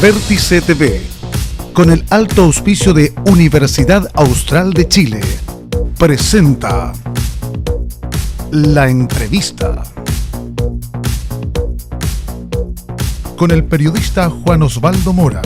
Vértice TV, con el alto auspicio de Universidad Austral de Chile, presenta La Entrevista con el periodista Juan Osvaldo Mora.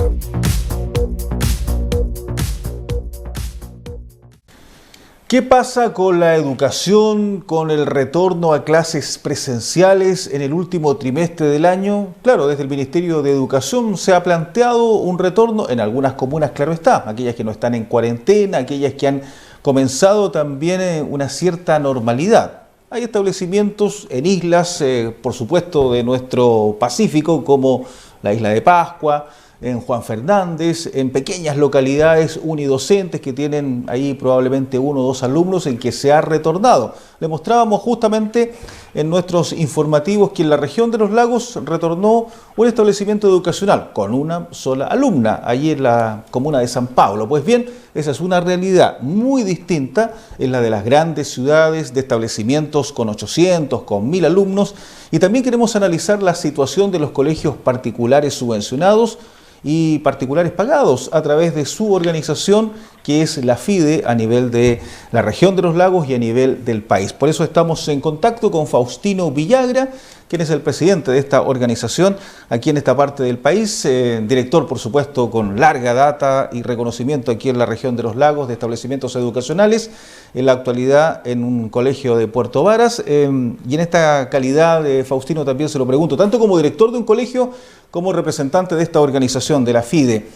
¿Qué pasa con la educación, con el retorno a clases presenciales en el último trimestre del año? Claro, desde el Ministerio de Educación se ha planteado un retorno en algunas comunas, claro está, aquellas que no están en cuarentena, aquellas que han comenzado también una cierta normalidad. Hay establecimientos en islas, por supuesto, de nuestro Pacífico, como la isla de Pascua, en Juan Fernández, en pequeñas localidades unidocentes que tienen ahí probablemente 1 o 2 alumnos en que se ha retornado. Le mostrábamos justamente en nuestros informativos que en la región de los lagos retornó un establecimiento educacional con una sola alumna, allí en la comuna de San Pablo. Pues bien, esa es una realidad muy distinta en la de las grandes ciudades, de establecimientos con 800, con 1000 alumnos, y también queremos analizar la situación de los colegios particulares subvencionados y particulares pagados a través de su organización, que es la FIDE, a nivel de la región de los lagos y a nivel del país. Por eso estamos en contacto con Faustino Villagra, quien es el presidente de esta organización aquí en esta parte del país, director, por supuesto, con larga data y reconocimiento aquí en la región de los lagos de establecimientos educacionales, en la actualidad en un colegio de Puerto Varas, y en esta calidad, Faustino, también se lo pregunto, tanto como director de un colegio como representante de esta organización, de la FIDE.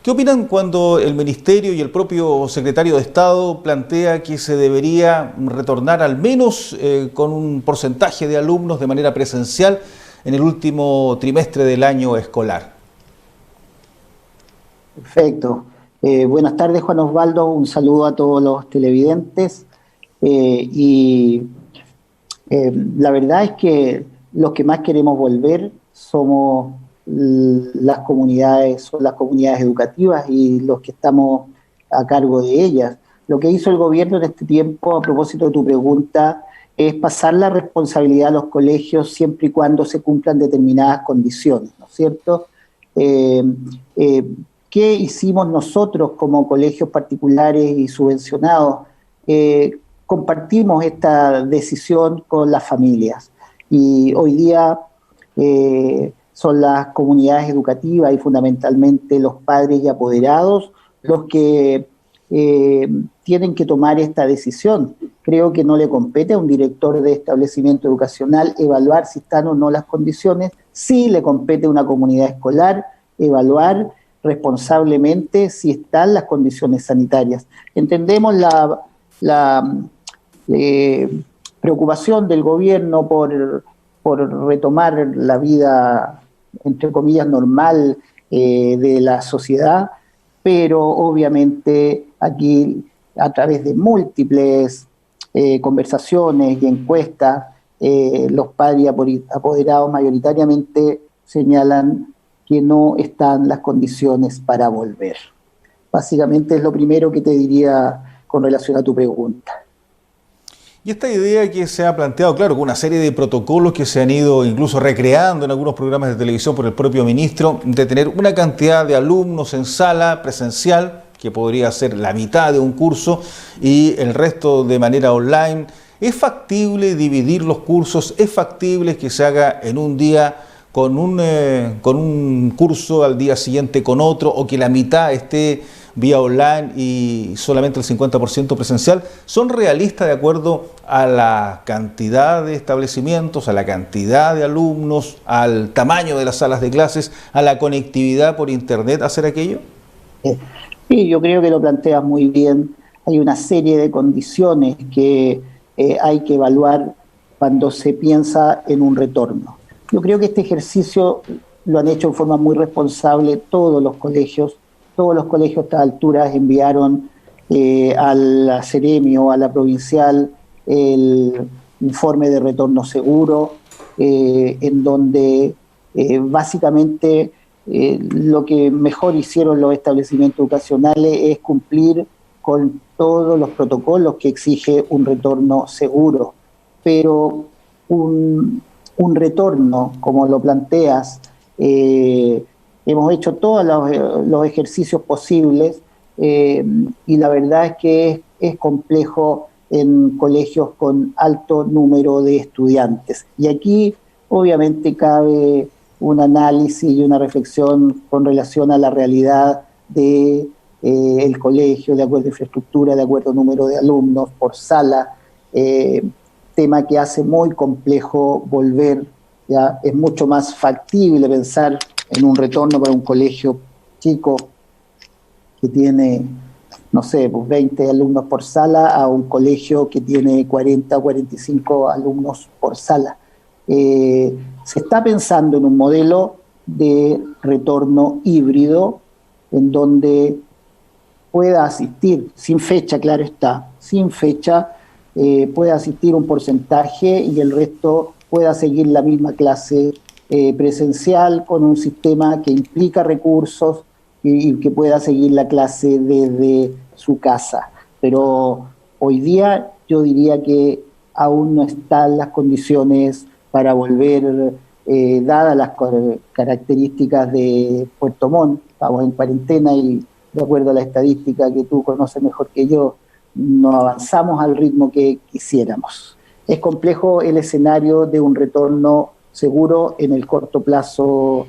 ¿Qué opinan cuando el Ministerio y el propio Secretario de Estado plantea que se debería retornar al menos con un porcentaje de alumnos de manera presencial en el último trimestre del año escolar? Perfecto. Buenas tardes, Juan Osvaldo. Un saludo a todos los televidentes. La verdad es que los que más queremos volver somos las comunidades, son las comunidades educativas y los que estamos a cargo de ellas. Lo que hizo el gobierno en este tiempo, a propósito de tu pregunta, es pasar la responsabilidad a los colegios siempre y cuando se cumplan determinadas condiciones, ¿no es cierto? ¿Qué hicimos nosotros como colegios particulares y subvencionados? Compartimos esta decisión con las familias y hoy día son las comunidades educativas y fundamentalmente los padres y apoderados los que tienen que tomar esta decisión. Creo que no le compete a un director de establecimiento educacional evaluar si están o no las condiciones. Sí le compete a una comunidad escolar evaluar responsablemente si están las condiciones sanitarias. Entendemos la preocupación del gobierno por retomar la vida, entre comillas, normal de la sociedad, pero obviamente aquí a través de múltiples conversaciones y encuestas, los padres y apoderados mayoritariamente señalan que no están las condiciones para volver. Básicamente es lo primero que te diría con relación a tu pregunta. Y esta idea que se ha planteado, claro, con una serie de protocolos que se han ido incluso recreando en algunos programas de televisión por el propio ministro, de tener una cantidad de alumnos en sala presencial, que podría ser la mitad de un curso, y el resto de manera online. ¿Es factible dividir los cursos? ¿Es factible que se haga en un día con un curso, al día siguiente con otro, o que la mitad esté vía online y solamente el 50% presencial? ¿Son realistas de acuerdo a la cantidad de establecimientos, a la cantidad de alumnos, al tamaño de las salas de clases, a la conectividad por internet, hacer aquello? Sí, yo creo que lo planteas muy bien. Hay una serie de condiciones que hay que evaluar cuando se piensa en un retorno. Yo creo que este ejercicio lo han hecho en forma muy responsable todos los colegios. Todos los colegios a estas alturas enviaron a la Seremi o a la provincial el informe de retorno seguro, en donde básicamente lo que mejor hicieron los establecimientos educacionales es cumplir con todos los protocolos que exige un retorno seguro. Pero un retorno, como lo planteas, hemos hecho todos los ejercicios posibles y la verdad es que es complejo en colegios con alto número de estudiantes. Y aquí obviamente cabe un análisis y una reflexión con relación a la realidad de el colegio, de acuerdo a infraestructura, de acuerdo a número de alumnos por sala, tema que hace muy complejo volver, ya es mucho más factible pensar en un retorno para un colegio chico que tiene, no sé, pues 20 alumnos por sala a un colegio que tiene 40 o 45 alumnos por sala. Se está pensando en un modelo de retorno híbrido en donde pueda asistir, sin fecha, claro está, sin fecha, pueda asistir un porcentaje y el resto pueda seguir la misma clase presencial con un sistema que implica recursos y que pueda seguir la clase desde su casa. Pero hoy día yo diría que aún no están las condiciones para volver, dadas las características de Puerto Montt. Estamos en cuarentena y de acuerdo a la estadística que tú conoces mejor que yo, no avanzamos al ritmo que quisiéramos. Es complejo el escenario de un retorno seguro en el corto plazo,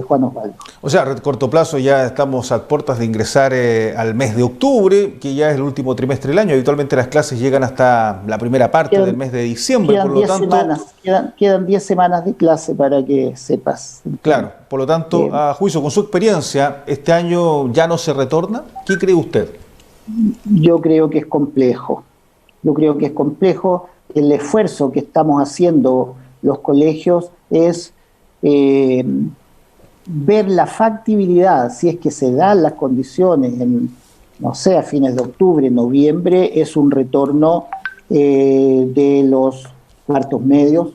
Juan Osvaldo. O sea, a corto plazo ya estamos a puertas de ingresar al mes de octubre, que ya es el último trimestre del año. Habitualmente las clases llegan hasta la primera parte del mes de diciembre, por lo tanto... Quedan 10 semanas de clase para que sepas. Claro, por lo tanto, a juicio con su experiencia, ¿este año ya no se retorna? ¿Qué cree usted? Yo creo que es complejo. Yo creo que es complejo. El esfuerzo que estamos haciendo los colegios es ver la factibilidad, si es que se dan las condiciones, no sé, a fines de octubre, noviembre, es un retorno de los cuartos medios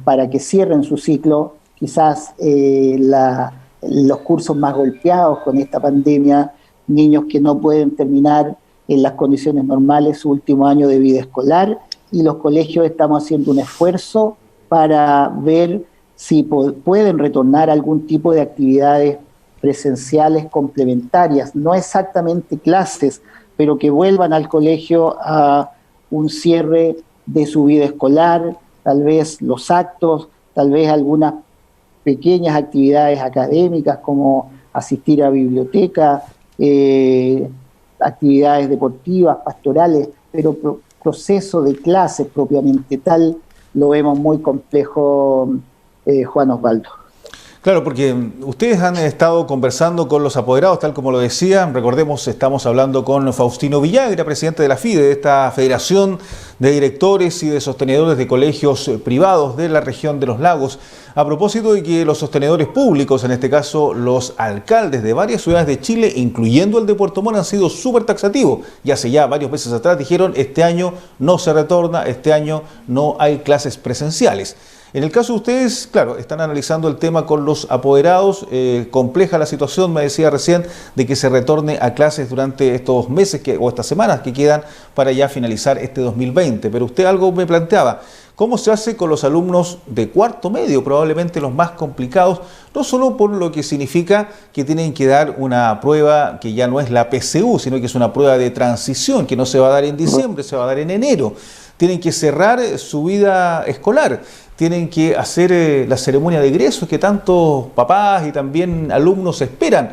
para que cierren su ciclo. Quizás los cursos más golpeados con esta pandemia, niños que no pueden terminar en las condiciones normales su último año de vida escolar, y los colegios estamos haciendo un esfuerzo para ver si pueden retornar algún tipo de actividades presenciales complementarias, no exactamente clases, pero que vuelvan al colegio a un cierre de su vida escolar, tal vez los actos, tal vez algunas pequeñas actividades académicas como asistir a biblioteca, actividades deportivas, pastorales, pero proceso de clases propiamente tal lo vemos muy complejo, Juan Osvaldo. Claro, porque ustedes han estado conversando con los apoderados, tal como lo decía. Recordemos, estamos hablando con Faustino Villagra, presidente de la FIDE, de esta Federación de Directores y de Sostenedores de Colegios Privados de la región de los Lagos, a propósito de que los sostenedores públicos, en este caso los alcaldes de varias ciudades de Chile, incluyendo el de Puerto Montt, han sido súper taxativos. Y hace ya varios meses atrás dijeron, este año no se retorna, este año no hay clases presenciales. En el caso de ustedes, claro, están analizando el tema con los apoderados, compleja la situación, me decía recién, de que se retorne a clases durante estos meses o estas semanas que quedan para ya finalizar este 2020. Pero usted algo me planteaba, ¿cómo se hace con los alumnos de cuarto medio? Probablemente los más complicados, no solo por lo que significa que tienen que dar una prueba que ya no es la PSU, sino que es una prueba de transición, que no se va a dar en diciembre, se va a dar en enero. Tienen que cerrar su vida escolar. Tienen que hacer la ceremonia de egresos que tantos papás y también alumnos esperan.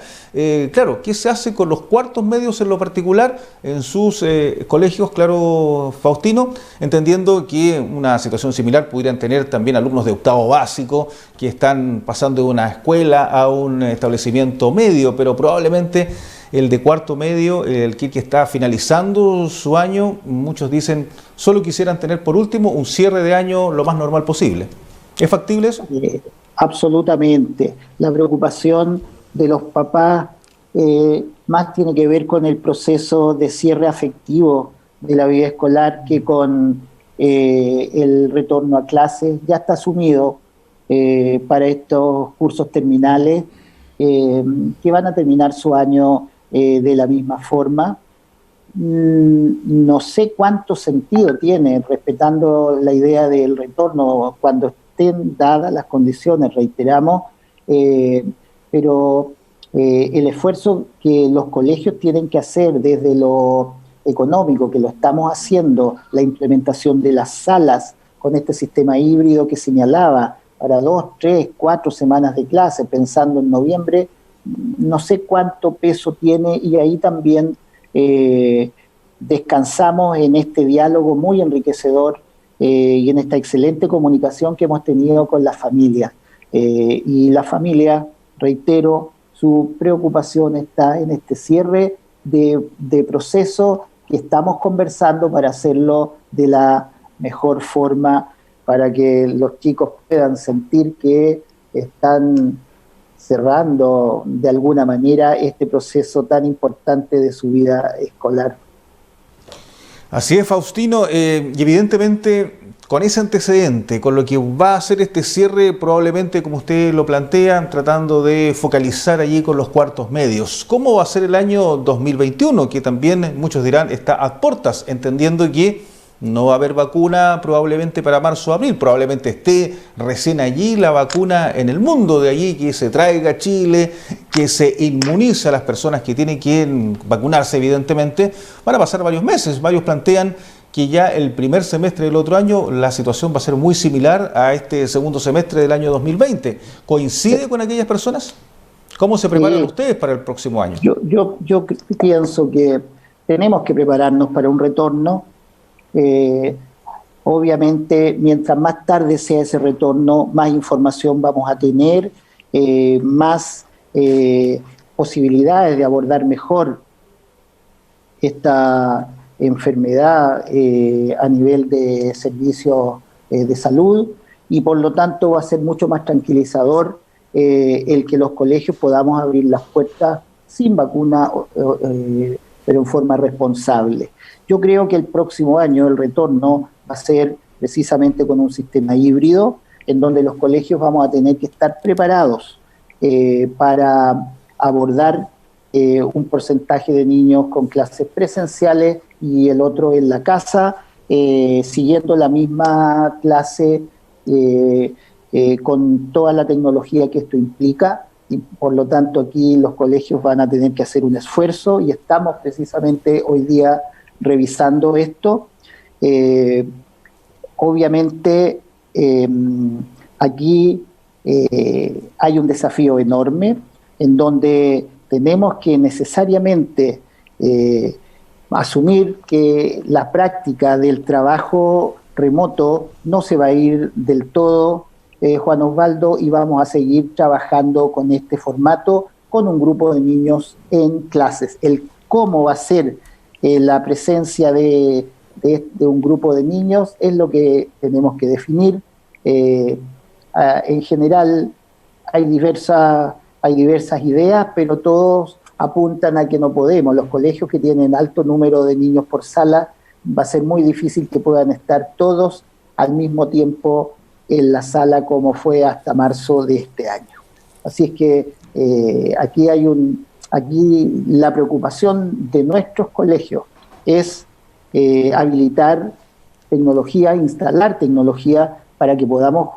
Claro, ¿qué se hace con los cuartos medios en lo particular en sus colegios, claro, Faustino? Entendiendo que una situación similar pudieran tener también alumnos de octavo básico que están pasando de una escuela a un establecimiento medio, pero probablemente el de cuarto medio, el que está finalizando su año, muchos dicen, solo quisieran tener por último un cierre de año lo más normal posible. ¿Es factible eso? Absolutamente. La preocupación de los papás más tiene que ver con el proceso de cierre afectivo de la vida escolar que con el retorno a clases. Ya está asumido para estos cursos terminales que van a terminar su año de la misma forma. No sé cuánto sentido tiene, respetando la idea del retorno, cuando estén dadas las condiciones, reiteramos, pero el esfuerzo que los colegios tienen que hacer desde lo económico, que lo estamos haciendo, la implementación de las salas con este sistema híbrido que señalaba, para 2, 3, 4 semanas de clase, pensando en noviembre, no sé cuánto peso tiene, y ahí también descansamos en este diálogo muy enriquecedor y en esta excelente comunicación que hemos tenido con las familias. Y la familia, reitero, su preocupación está en este cierre de proceso que estamos conversando para hacerlo de la mejor forma, para que los chicos puedan sentir que están cerrando de alguna manera este proceso tan importante de su vida escolar. Así es, Faustino, y evidentemente con ese antecedente, con lo que va a hacer este cierre, probablemente como usted lo plantea, tratando de focalizar allí con los cuartos medios. ¿Cómo va a ser el año 2021? Que también muchos dirán está a puertas, entendiendo que no va a haber vacuna probablemente para marzo o abril, probablemente esté recién allí la vacuna en el mundo, de allí que se traiga a Chile, que se inmunice a las personas que tienen que vacunarse evidentemente. Van a pasar varios meses, varios plantean que ya el primer semestre del otro año la situación va a ser muy similar a este segundo semestre del año 2020. ¿Coincide con aquellas personas? ¿Cómo se preparan ustedes para el próximo año? Yo pienso que tenemos que prepararnos para un retorno. Obviamente, mientras más tarde sea ese retorno, más información vamos a tener, más posibilidades de abordar mejor esta enfermedad a nivel de servicios de salud, y por lo tanto va a ser mucho más tranquilizador el que los colegios podamos abrir las puertas sin vacuna, pero en forma responsable. Yo creo que el próximo año el retorno va a ser precisamente con un sistema híbrido, en donde los colegios vamos a tener que estar preparados para abordar un porcentaje de niños con clases presenciales y el otro en la casa, siguiendo la misma clase con toda la tecnología que esto implica. Y por lo tanto aquí los colegios van a tener que hacer un esfuerzo, y estamos precisamente hoy día revisando esto. Obviamente aquí hay un desafío enorme en donde tenemos que necesariamente asumir que la práctica del trabajo remoto no se va a ir del todo, Juan Osvaldo, y vamos a seguir trabajando con este formato, con un grupo de niños en clases. El cómo va a ser la presencia de un grupo de niños es lo que tenemos que definir. En general hay diversas ideas, pero todos apuntan a que no podemos. Los colegios que tienen alto número de niños por sala, va a ser muy difícil que puedan estar todos al mismo tiempo en la sala como fue hasta marzo de este año. Así es que aquí la preocupación de nuestros colegios es habilitar tecnología, instalar tecnología para que podamos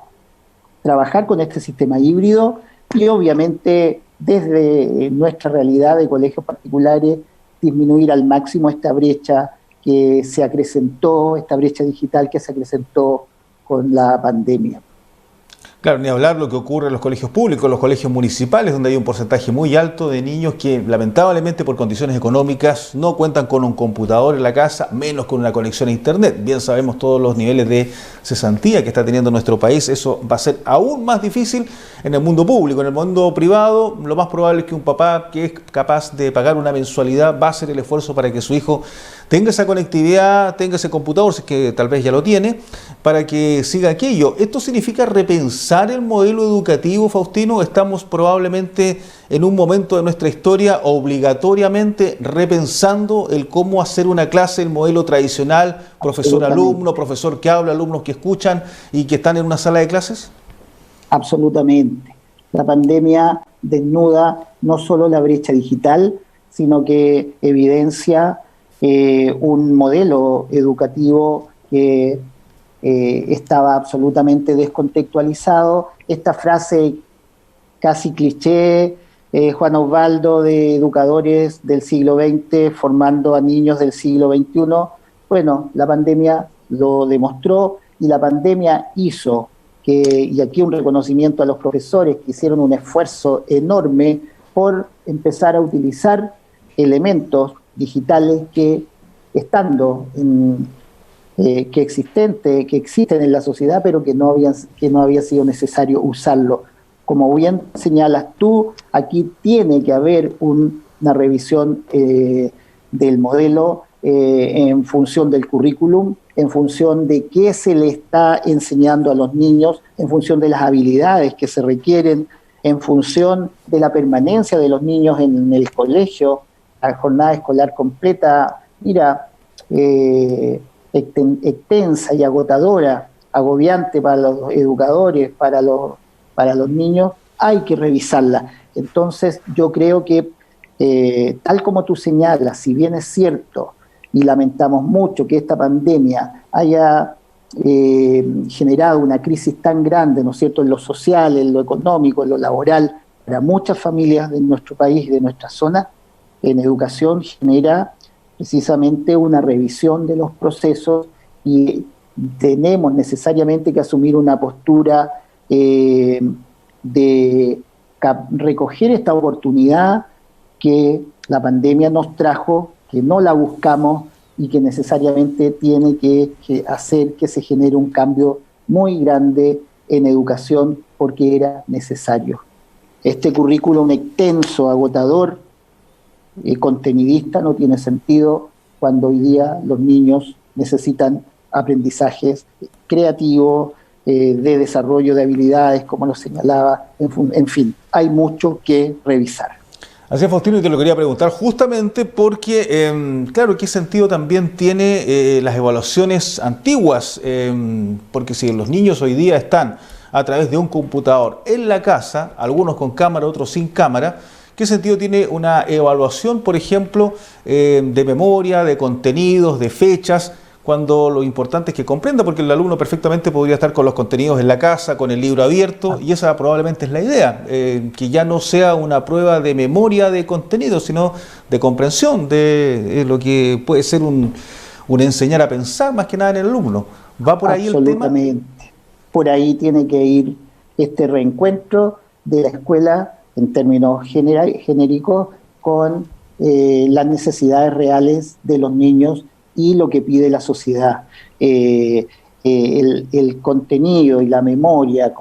trabajar con este sistema híbrido, y obviamente desde nuestra realidad de colegios particulares disminuir al máximo esta brecha que se acrecentó, esta brecha digital que se acrecentó con la pandemia. Claro, ni hablar lo que ocurre en los colegios públicos, los colegios municipales, donde hay un porcentaje muy alto de niños que lamentablemente por condiciones económicas no cuentan con un computador en la casa, menos con una conexión a internet. Bien sabemos todos los niveles de cesantía que está teniendo nuestro país. Eso va a ser aún más difícil en el mundo público. En el mundo privado, lo más probable es que un papá que es capaz de pagar una mensualidad va a hacer el esfuerzo para que su hijo tenga esa conectividad, tenga ese computador, si es que tal vez ya lo tiene, para que siga aquello. ¿Esto significa repensar el modelo educativo, Faustino? ¿Estamos probablemente en un momento de nuestra historia obligatoriamente repensando el cómo hacer una clase, el modelo tradicional, profesor-alumno, profesor que habla, alumnos que escuchan y que están en una sala de clases? Absolutamente. La pandemia desnuda no solo la brecha digital, sino que evidencia un modelo educativo que estaba absolutamente descontextualizado. Esta frase casi cliché, Juan Osvaldo, de educadores del siglo XX formando a niños del siglo XXI. Bueno, la pandemia lo demostró y la pandemia hizo que, y aquí un reconocimiento a los profesores que hicieron un esfuerzo enorme por empezar a utilizar elementos digitales que estando que existen en la sociedad, pero que no había sido necesario usarlo. Como bien señalas tú, aquí tiene que haber una revisión del modelo en función del currículum, en función de qué se le está enseñando a los niños, en función de las habilidades que se requieren, en función de la permanencia de los niños en el colegio, la jornada escolar completa, extensa y agotadora, agobiante para los educadores, para los niños, hay que revisarla. Entonces yo creo que, tal como tú señalas, si bien es cierto, y lamentamos mucho que esta pandemia haya generado una crisis tan grande, ¿no es cierto?, en lo social, en lo económico, en lo laboral, para muchas familias de nuestro país y de nuestra zona, en educación genera precisamente una revisión de los procesos y tenemos necesariamente que asumir una postura de recoger esta oportunidad que la pandemia nos trajo, que no la buscamos y que necesariamente tiene que hacer que se genere un cambio muy grande en educación porque era necesario. Este currículum extenso, agotador, contenidista no tiene sentido cuando hoy día los niños necesitan aprendizajes creativos, de desarrollo de habilidades, como lo señalaba, en fin, hay mucho que revisar. Así es, Faustino, y te lo quería preguntar justamente porque, claro, ¿qué sentido también tiene las evaluaciones antiguas? Porque si los niños hoy día están a través de un computador en la casa, algunos con cámara, otros sin cámara, ¿qué sentido tiene una evaluación, por ejemplo, de memoria, de contenidos, de fechas, cuando lo importante es que comprenda? Porque el alumno perfectamente podría estar con los contenidos en la casa, con el libro abierto, y esa probablemente es la idea, que ya no sea una prueba de memoria de contenido, sino de comprensión de lo que puede ser un enseñar a pensar más que nada en el alumno. ¿Va por ahí el tema? Absolutamente. Por ahí tiene que ir este reencuentro de la escuela en términos genéricos, con las necesidades reales de los niños y lo que pide la sociedad. El contenido y la memoria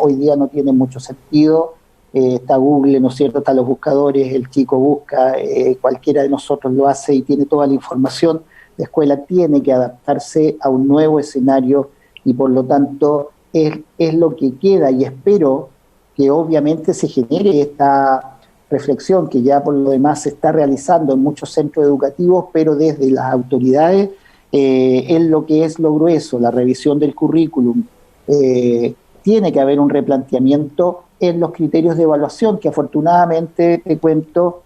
hoy día no tiene mucho sentido. Está Google, ¿no es cierto?, están los buscadores, el chico busca, cualquiera de nosotros lo hace y tiene toda la información. La escuela tiene que adaptarse a un nuevo escenario y por lo tanto es lo que queda, y espero que obviamente se genere esta reflexión que ya por lo demás se está realizando en muchos centros educativos, pero desde las autoridades, en lo que es lo grueso, la revisión del currículum. Tiene que haber un replanteamiento en los criterios de evaluación, que afortunadamente, te cuento,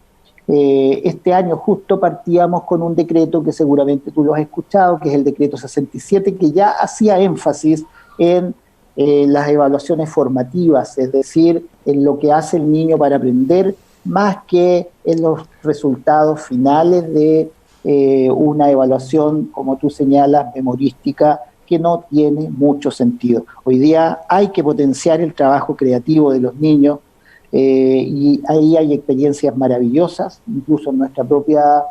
este año justo partíamos con un decreto que seguramente tú lo has escuchado, que es el decreto 67, que ya hacía énfasis en las evaluaciones formativas, es decir, en lo que hace el niño para aprender, más que en los resultados finales de una evaluación, como tú señalas, memorística, que no tiene mucho sentido. Hoy día hay que potenciar el trabajo creativo de los niños, y ahí hay experiencias maravillosas, incluso en nuestra propia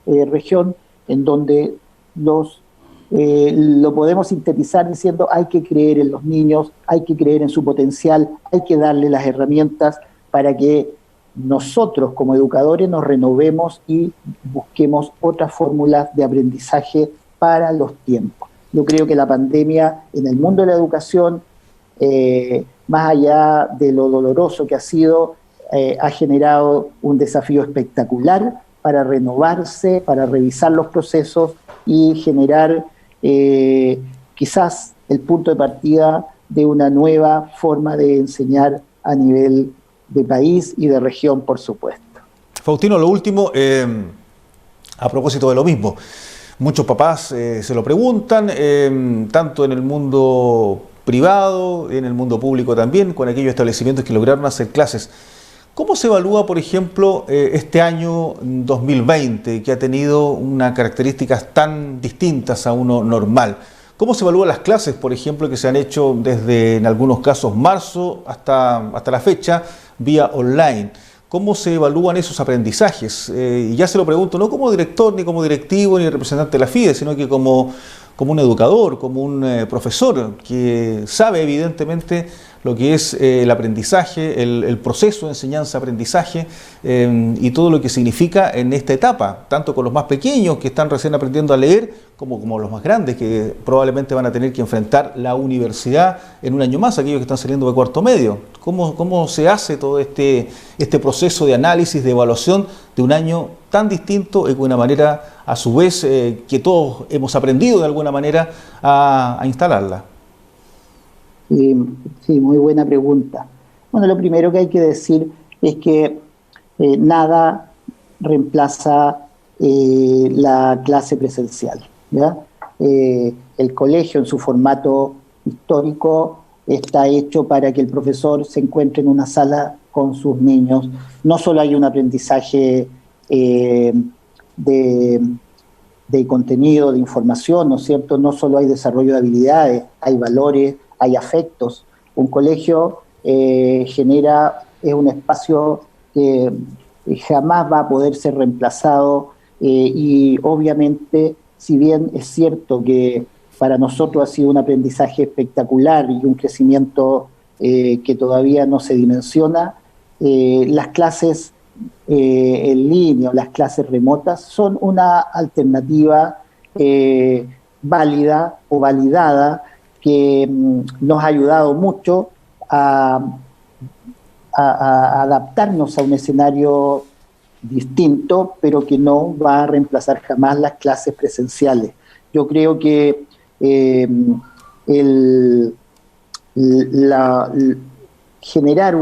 región, en donde lo podemos sintetizar diciendo hay que creer en los niños, hay que creer en su potencial, hay que darle las herramientas para que nosotros como educadores nos renovemos y busquemos otras fórmulas de aprendizaje para los tiempos. Yo creo que la pandemia en el mundo de la educación, más allá de lo doloroso que ha sido, ha generado un desafío espectacular para renovarse, para revisar los procesos y generar quizás el punto de partida de una nueva forma de enseñar a nivel de país y de región, por supuesto. Faustino, lo último, a propósito de lo mismo. Muchos papás se lo preguntan, tanto en el mundo privado, en el mundo público también, con aquellos establecimientos que lograron hacer clases. ¿Cómo se evalúa, por ejemplo, este año 2020, que ha tenido unas características tan distintas a uno normal? ¿Cómo se evalúan las clases, por ejemplo, que se han hecho desde, en algunos casos, marzo hasta la fecha, vía online? ¿Cómo se evalúan esos aprendizajes? Y ya se lo pregunto, no como director, ni como directivo, ni representante de la FIDE, sino que como un educador, como un profesor que sabe evidentemente lo que es el aprendizaje, el proceso de enseñanza-aprendizaje y todo lo que significa en esta etapa, tanto con los más pequeños que están recién aprendiendo a leer, como los más grandes que probablemente van a tener que enfrentar la universidad en un año más, aquellos que están saliendo de cuarto medio. ¿Cómo se hace todo este proceso de análisis, de evaluación de un año tan distinto y de una manera, a su vez, que todos hemos aprendido de alguna manera a instalarla? Sí, muy buena pregunta. Bueno, lo primero que hay que decir es que nada reemplaza la clase presencial, ¿ya? El colegio en su formato histórico está hecho para que el profesor se encuentre en una sala con sus niños. No solo hay un aprendizaje de contenido, de información, ¿no es cierto? No solo hay desarrollo de habilidades, hay valores, hay afectos. Un colegio es un espacio que jamás va a poder ser reemplazado y obviamente, si bien es cierto que para nosotros ha sido un aprendizaje espectacular y un crecimiento que todavía no se dimensiona, las clases en línea o las clases remotas son una alternativa válida o validada que nos ha ayudado mucho a adaptarnos a un escenario distinto, pero que no va a reemplazar jamás las clases presenciales. Yo creo que generar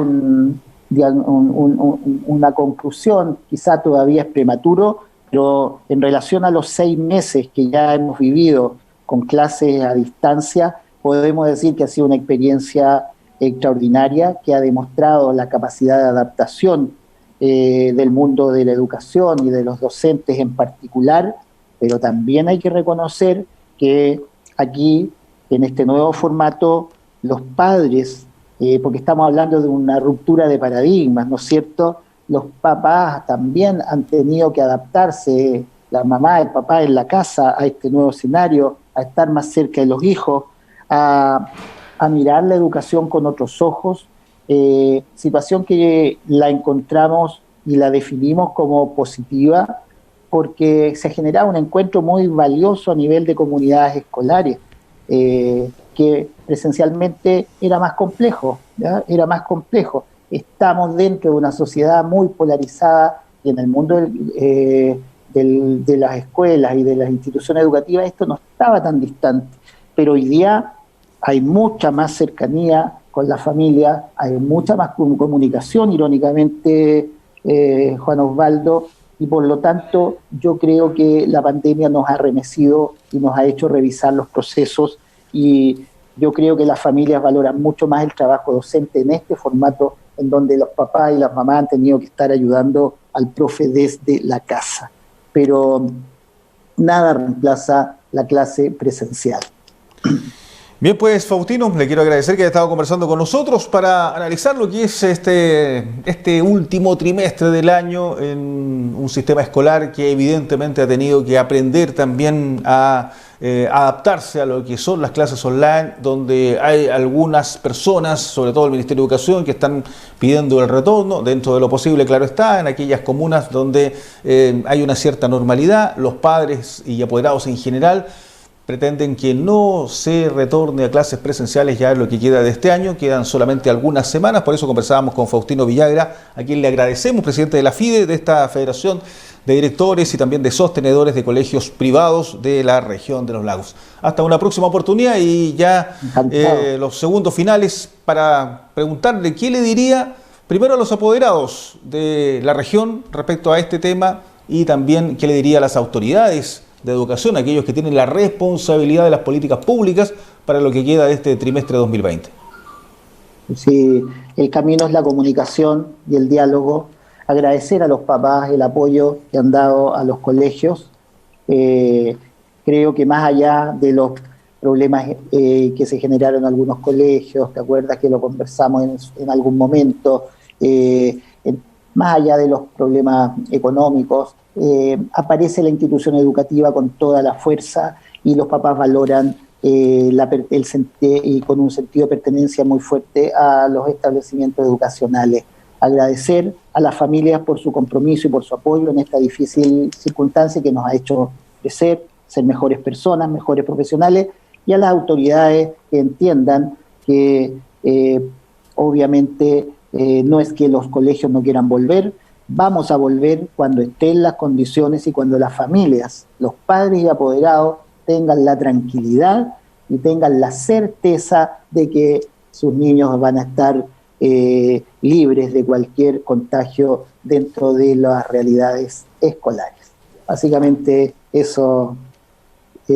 una conclusión quizá todavía es prematuro, pero en relación a los 6 meses que ya hemos vivido con clases a distancia, podemos decir que ha sido una experiencia extraordinaria que ha demostrado la capacidad de adaptación del mundo de la educación y de los docentes en particular, pero también hay que reconocer que aquí, en este nuevo formato, los padres, porque estamos hablando de una ruptura de paradigmas, ¿no es cierto? Los papás también han tenido que adaptarse, la mamá, el papá en la casa, a este nuevo escenario, a estar más cerca de los hijos, a mirar la educación con otros ojos, situación que la encontramos y la definimos como positiva porque se ha generado un encuentro muy valioso a nivel de comunidades escolares, que presencialmente era más complejo, ¿ya? Era más complejo. Estamos dentro de una sociedad muy polarizada y en el mundo de las escuelas y de las instituciones educativas esto no estaba tan distante, pero hoy día hay mucha más cercanía con la familia, hay mucha más comunicación, irónicamente, Juan Osvaldo, y por lo tanto yo creo que la pandemia nos ha remecido y nos ha hecho revisar los procesos y yo creo que las familias valoran mucho más el trabajo docente en este formato en donde los papás y las mamás han tenido que estar ayudando al profe desde la casa. Pero nada reemplaza la clase presencial. Bien, pues Faustino, le quiero agradecer que haya estado conversando con nosotros para analizar lo que es este último trimestre del año en un sistema escolar que evidentemente ha tenido que aprender también a adaptarse a lo que son las clases online, donde hay algunas personas, sobre todo el Ministerio de Educación, que están pidiendo el retorno, dentro de lo posible, claro está, en aquellas comunas donde hay una cierta normalidad. Los padres y apoderados en general pretenden que no se retorne a clases presenciales ya en lo que queda de este año, quedan solamente algunas semanas, por eso conversábamos con Faustino Villagra, a quien le agradecemos, presidente de la FIDE, de esta Federación de Directores y también de Sostenedores de Colegios Privados de la región de los Lagos. Hasta una próxima oportunidad y ya los segundos finales para preguntarle qué le diría primero a los apoderados de la región respecto a este tema y también qué le diría a las autoridades de educación, aquellos que tienen la responsabilidad de las políticas públicas para lo que queda de este trimestre 2020? Sí, el camino es la comunicación y el diálogo. Agradecer a los papás el apoyo que han dado a los colegios. Creo que más allá de los problemas que se generaron en algunos colegios, ¿te acuerdas que lo conversamos en algún momento? Más allá de los problemas económicos, aparece la institución educativa con toda la fuerza y los papás valoran y con un sentido de pertenencia muy fuerte a los establecimientos educacionales. Agradecer a las familias por su compromiso y por su apoyo en esta difícil circunstancia que nos ha hecho crecer, ser mejores personas, mejores profesionales, y a las autoridades que entiendan que obviamente no es que los colegios no quieran volver, vamos a volver cuando estén las condiciones y cuando las familias, los padres y apoderados tengan la tranquilidad y tengan la certeza de que sus niños van a estar libres de cualquier contagio dentro de las realidades escolares. Básicamente eso,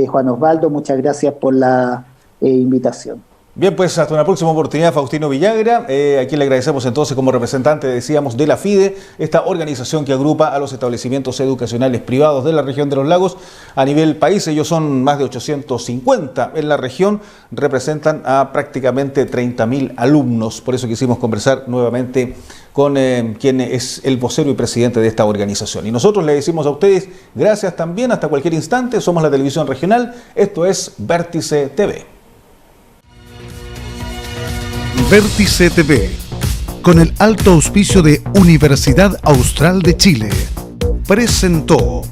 Juan Osvaldo, muchas gracias por la invitación. Bien, pues hasta una próxima oportunidad, Faustino Villagra, a quien le agradecemos entonces como representante, decíamos, de la FIDE, esta organización que agrupa a los establecimientos educacionales privados de la región de los lagos a nivel país. Ellos son más de 850 en la región, representan a prácticamente 30.000 alumnos. Por eso quisimos conversar nuevamente con quien es el vocero y presidente de esta organización. Y nosotros le decimos a ustedes gracias también, hasta cualquier instante. Somos la televisión regional, esto es Vértice TV. Vértice TV, con el alto auspicio de Universidad Austral de Chile, presentó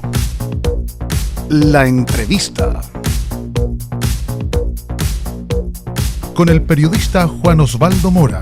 La Entrevista con el periodista Juan Osvaldo Mora.